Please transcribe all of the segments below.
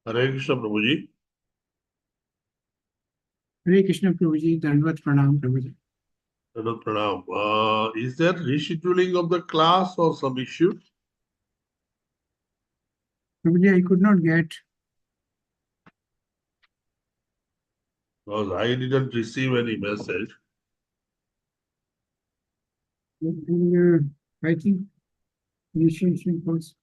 Hare Krishna Prabhuji. Hare Krishna Prabhuji, Dandvat Pranam Prabhuji. Hello, Pranam. Is there rescheduling of the class or some issue? Prabhuji, I could not get. Because I didn't receive any message. I think initiation course.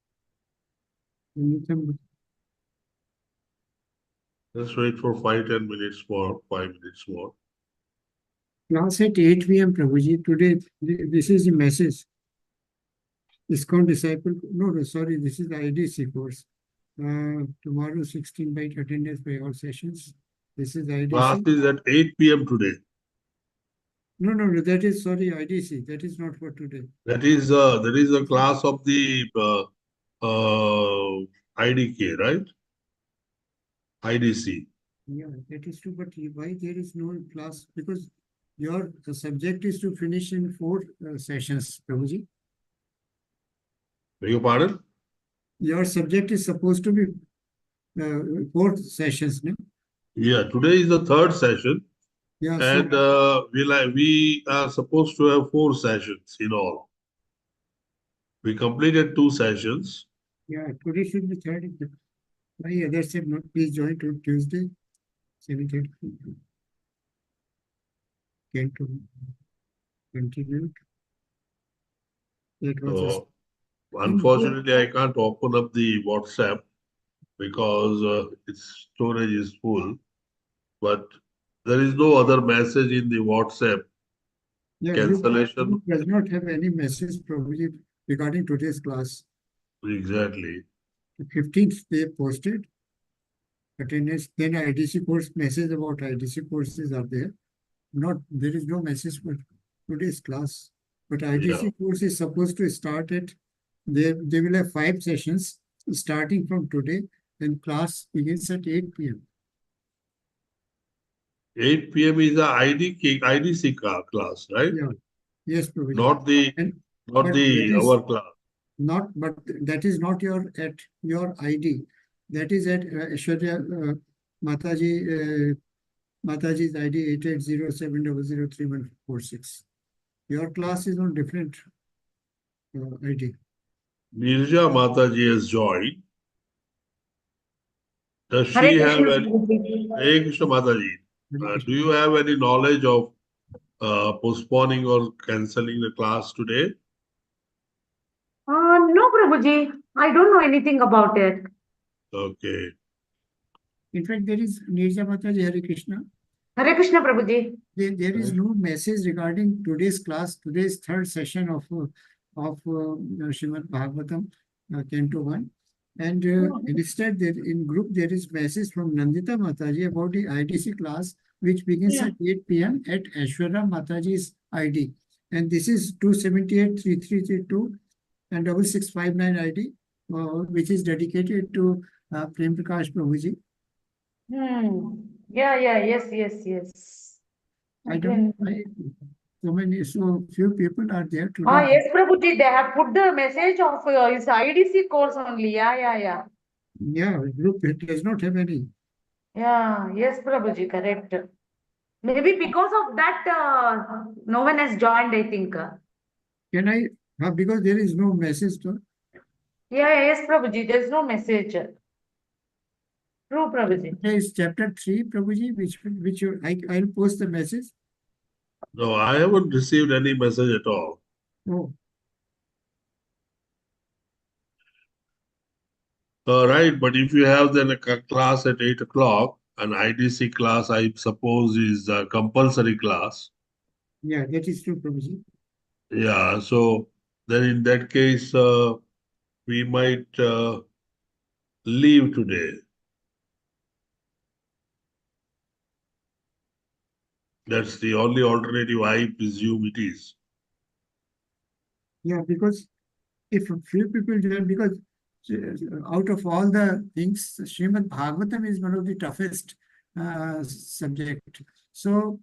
Let's wait for 5-10 minutes more, 5 minutes more. Class at 8 p.m. Prabhuji. Today, this is the message. ISKCON disciple. No, sorry, this is the IDC course. Tomorrow, 16 by attendance by all sessions. This is IDC. Class is at 8 p.m. today. No, that is, sorry, IDC. That is not for today. That is, there is a class of the IDK, right? IDC. Yeah, that is true. But why there is no class? Because the subject is to finish in 4 sessions, Prabhuji. Beg your pardon? Your subject is supposed to be 4 sessions, no? Yeah, today is the 3rd session. Yeah, And we are supposed to have 4 sessions in all. We completed 2 sessions. Yeah, today should be 3rd. Why others said not, please join to Tuesday, 7:30. Canto contribute. That was So, unfortunately, I can't open up the WhatsApp because its storage is full. But there is no other message in the WhatsApp. yeah, Cancellation. Group does not have any message probably regarding today's class. Exactly. The 15th they posted attendance, then IDC course message about IDC courses are there. There is no message for today's class. But IDC course is supposed to start at, they will have 5 sessions starting from today, and class begins at 8 p.m. 8 p.m. is the IDC class, right? Yeah. Yes, Prabhuji. Not our class. But that is not your ID. That is at Aishwarya Mataji's ID 8807003146. Your class is on different ID. Nirja Mataji has joined. Does she have any? Hare Krishna Mataji. Do you have any knowledge of postponing or cancelling the class today? No, Prabhuji. I don't know anything about it. Okay. In fact, there is Nirja Mataji Hare Krishna. Hare Krishna, Prabhuji. There is no message regarding today's class, today's 3rd session of Srimad Bhagavatam, Canto 1. And instead, in group, there is message from Nandita Mataji about the IDC class, which begins at 8 p.m. at Aishwarya Mataji's ID. And this is 278-3332 and 6659 ID, which is dedicated to Prem Prakash Prabhuji. Yes. So few people are there today. Yes, Prabhuji, they have put the message of his IDC course only. Yeah, group it does not have any. Yeah, yes, Prabhuji, correct. Maybe because of that, no one has joined, I think. Can I? Because there is no message to. Yes, Prabhuji, there is no message. True, Prabhuji. There is chapter 3, Prabhuji, which I'll post the message. No, I haven't received any message at all. Oh. Right, but if you have then a class at 8 o'clock, an IDC class, I suppose, is a compulsory class. Yeah, that is true, Prabhuji. Yeah, so then in that case, we might leave today. That's the only alternative I presume it is. Yeah, because if a few people join, because out of all the things, Srimad Bhagavatam is one of the toughest subject. So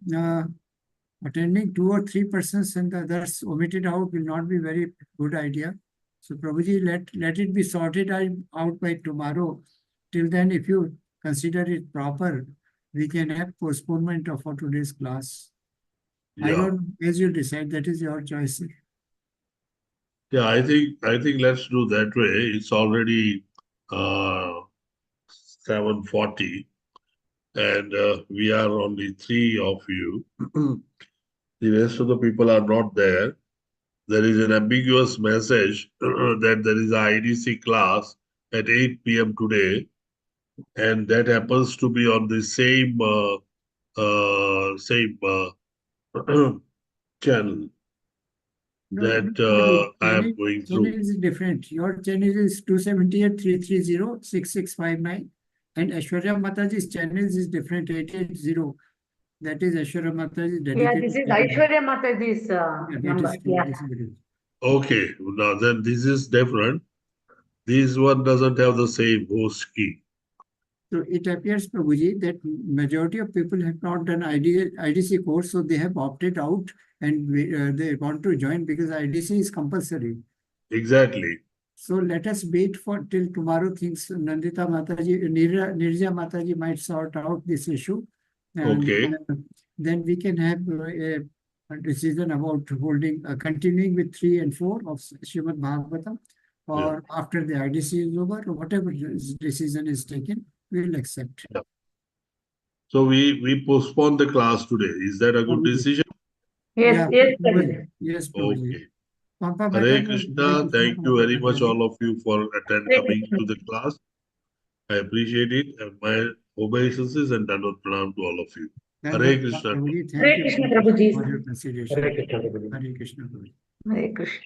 attending 2 or 3 persons and the others omitted out will not be very good idea. So Prabhuji, let it be sorted out by tomorrow. Till then, if you consider it proper, we can have postponement of for today's class. I Yeah, don't, as you decide, that is your choice. yeah, I think let's do that way. It's already 7:40 and we are only three of you. The rest of the people are not there. There is an ambiguous message that there is a IDC class at 8 p.m. today, and that happens to be on the same channel No, that Prabhuji, I am going channel through. is different. Your channel is 278-330-6659 and Aishwarya Mataji's channel is different, 880. That is Aishwarya Mataji's Yeah, dedicated this is channel. Aishwarya Mataji's Yeah, that number. is Yeah. true. Okay, now then this is different. This one doesn't have the same host key. So it appears, Prabhuji, that majority of people have not done IDC course, so they have opted out and they want to join because IDC is compulsory. Exactly. So let us wait for till tomorrow. Things Nandita Mataji, Nirja Mataji might sort out this issue, and Okay. then we can have a decision about holding, continuing with 3 and 4 of Srimad Bhagavatam, or after the IDC is over, or whatever decision is taken, we will accept. Yeah. So we postpone the class today. Is that a good decision? Yes, yes, Prabhuji. Prabhuji. Yes, Prabhuji. Okay. Pampa Hare Hare Krishna, thank you very much all of you for Hare coming Krishna. to the class. I appreciate it, and my obeisances and Dandavat Pranam to all of you. Hare Krishna. Prabhuji, Hare thank you Krishna, Prabhuji. for your consideration. Hare Krishna, Prabhuji. Hare Krishna, Prabhuji. Hare Krishna.